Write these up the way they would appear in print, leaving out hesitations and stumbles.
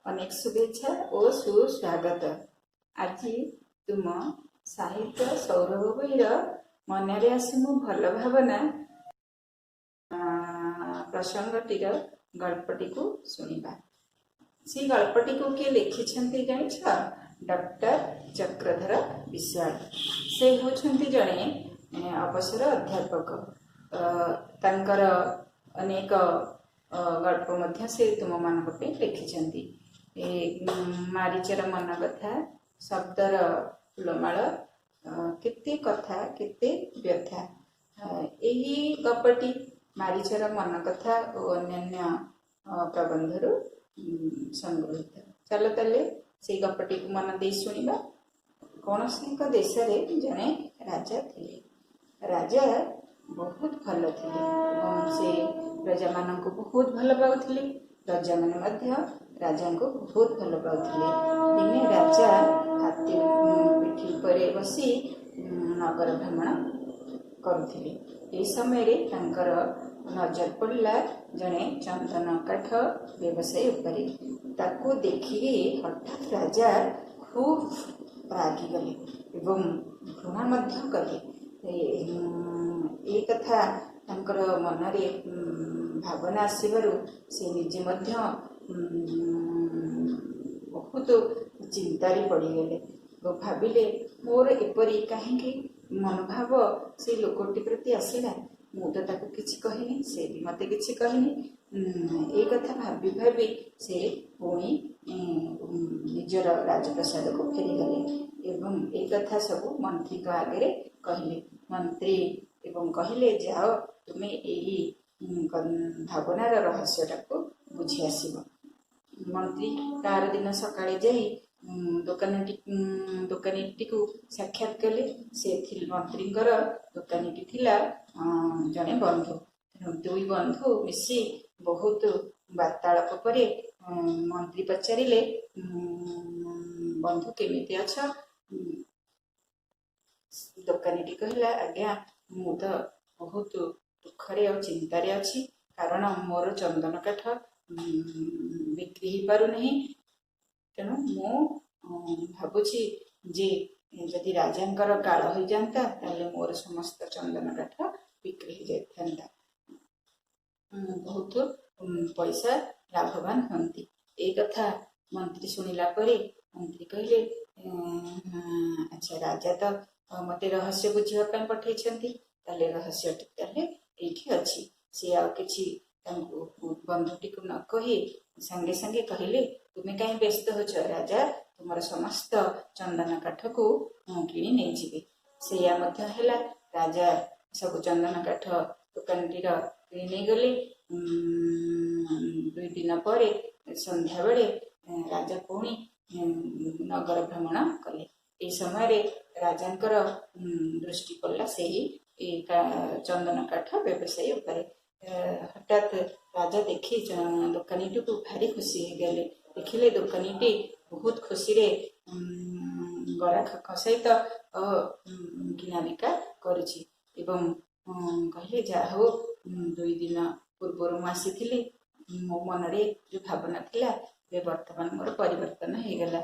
अनेक शुभेच्छा और सुस्वागत। आज तुम साहित्य सौरभ बईर मनरे आसी मु भल भावना प्रसंगटीर गल्पटी को शुणा। से गल्पटी को किए लिखिछंती जानिछ? डॉक्टर चक्रधर विश्वाल। से होछंती जणे अवसर अध्यापक। तांकर अनेक गल्प मध्य से तुम मानक पे लिखिछंती। मारीचर मन कथा, शब्दर फुलमाल, केते कथा केते व्यथा। यही गपटी मारीचर मन कथा और अन्य प्रबंधर संगृहित। चलो ताले से गपटी को मन दे शुणा। कौन एक देश जड़े राजा थे। राजा बहुत भल थे और से प्रजा मान को बहुत भल पाउथिले। प्रजा माने राजा को बहुत भल पाउथिले। दिने राजा हाथी पिठी पर बसी नगर भ्रमण करुथिले। ए समय रे तांकर नजर पड़ला जड़े चंदन काठ व्यवसायी उपरे। ताको देखि हठात राजा खूब रागी गले एवं घृणा मध्य कले। ए कथा तांकर मनरे भावना आसबारु से निजे मध्य बहुत चिंतारे पड़गले। भाविले मोर एपरी कहीं मनोभाव से लोकटी प्रति आसला। मु तो ताको किछि कहिनी, से भी मते किछि कहिनी। ए कथा भाबी भाबी से पुणी निजर राजप्रसाद को फेरीगले एवं ए कथा सब मंत्री को आगे कहले। मंत्री एवं कहले जाओ तुमे एही भावनार रहस्यटा को बुझी आसिब। मंत्री तार दिन सकाळे जाई दोकानीटी को साक्षात कले। से मंत्रींकर दोकानीटी थिला जने बंधु। दुई बंधु मिसी बहुत वार्तालाप परे मंत्री पचारिले, बंधु केमिति अछ? दोकानीटी कहला, आज्ञा मु तो बहुत दुखरे और चिंतारे अछि, कारण मोर चंदन काठ बिक्री हो पारु नहीं। तेणु मु भाबुछि जे जदि राजांकर काल हो जाता ताले मोर समस्त चंदन काठ बिक्री हो जाता, बहुत पैसा लाभवान हंती। ए कथा मंत्री शुणिला परे मंत्री कहले, अच्छा राजा तो मते रहस्य बुझापी पठे ताले रहस्य ताले एठी अछि। से आ किछि बंधुटी को न कही संगे संगे कहले, तुमे कहीं व्यस्त होछ? राजा तुमर समस्त चंदन काठ को किणी नहीं जिबे। से मध्य हैला। राजा सब चंदन काठ दुकानटीर किणी नहीं गले। 2 दिन पर संध्या बेले राजा पुणी नगर भ्रमण कले। ए समय रे राजांकर दृष्टि पड़ला से चंदन काठ व्यवसायी उपरे। हठात राजा देखी दोकानीटी को भारी खुशी हो गले। देखिले दोकानीटी बहुत खुशी रे ग्राहक सहित किना बिका करुछि एवं कहले, जा हो 2 दिन पूर्व मु आसी मो मनरे जो भावना थिला बे वर्तमान मोर परिवर्तन हो गला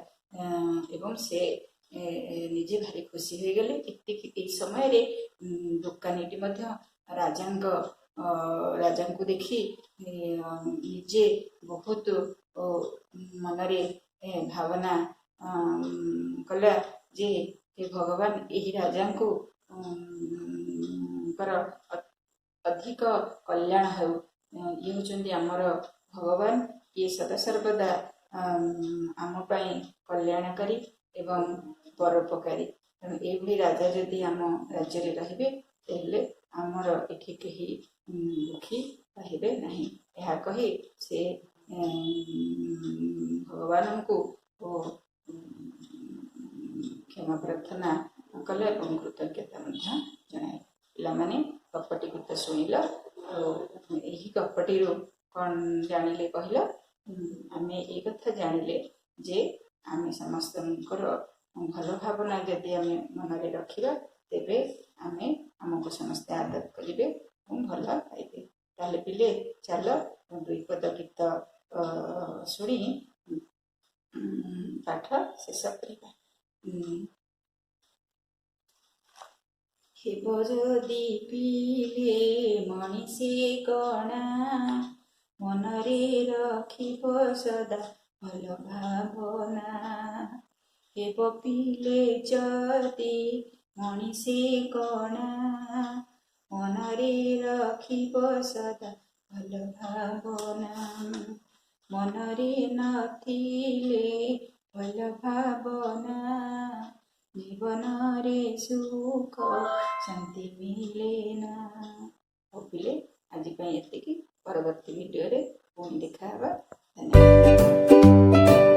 एवं से निजे भारी खुशी हो गले। एति समय रे दोकानीटी मध्य राजा को देखी निजे बहुत मनरे भावना कला जे हे भगवान यही राजा को अधिक कल्याण हो। ये होचंदी आमर भगवान, ये सदा सर्वदा आम पाई कल्याणकारी एवं परोपकारी। तेणु ये राजा जदि आम राज्य रहिबे तेले आमर एठी केही दुखी रहिबे नहीं। यह कही से भगवान को क्षमा प्रार्थना कले और कृतज्ञता जनाए। पिलामाने गपटी को शुणिल। यही गपटी कौन जानिले कहल? आमे ए कथा जानिले जे आमे समस्त भल भावना जदि आमे मनरे रखिबा तेबे आमे आमको समस्ते आदर करिवे और भल पाइबे। ताले पिले चल 2 पद गीत शुणी ପାଠ ଶେଷ କରିବା। ହେବ ଯଦି ପିଲେ ମଣିଷେ ଗଣା, ମନରେ ରଖିବ ସଦା ଭଲ ଭାବନା। ହେବ ପିଲେ ଯଦି ମଣିଷେ ଗଣା, ମନରେ ରଖିବ ସଦା ଭଲ ଭାବନା। ମନରେ ନଥିଲେ ଭଲ ଭାବନା, ଜୀବନରେ ସୁଖ ଶାନ୍ତି ମିଳେ ନା। ହଉ ପିଲେ, ଆଜି ପାଇଁ ଏତିକି। ପରବର୍ତ୍ତୀ ଭିଡ଼ିଓରେ ପୁଣି ଦେଖା ହେବା। ଧନ୍ୟବାଦ।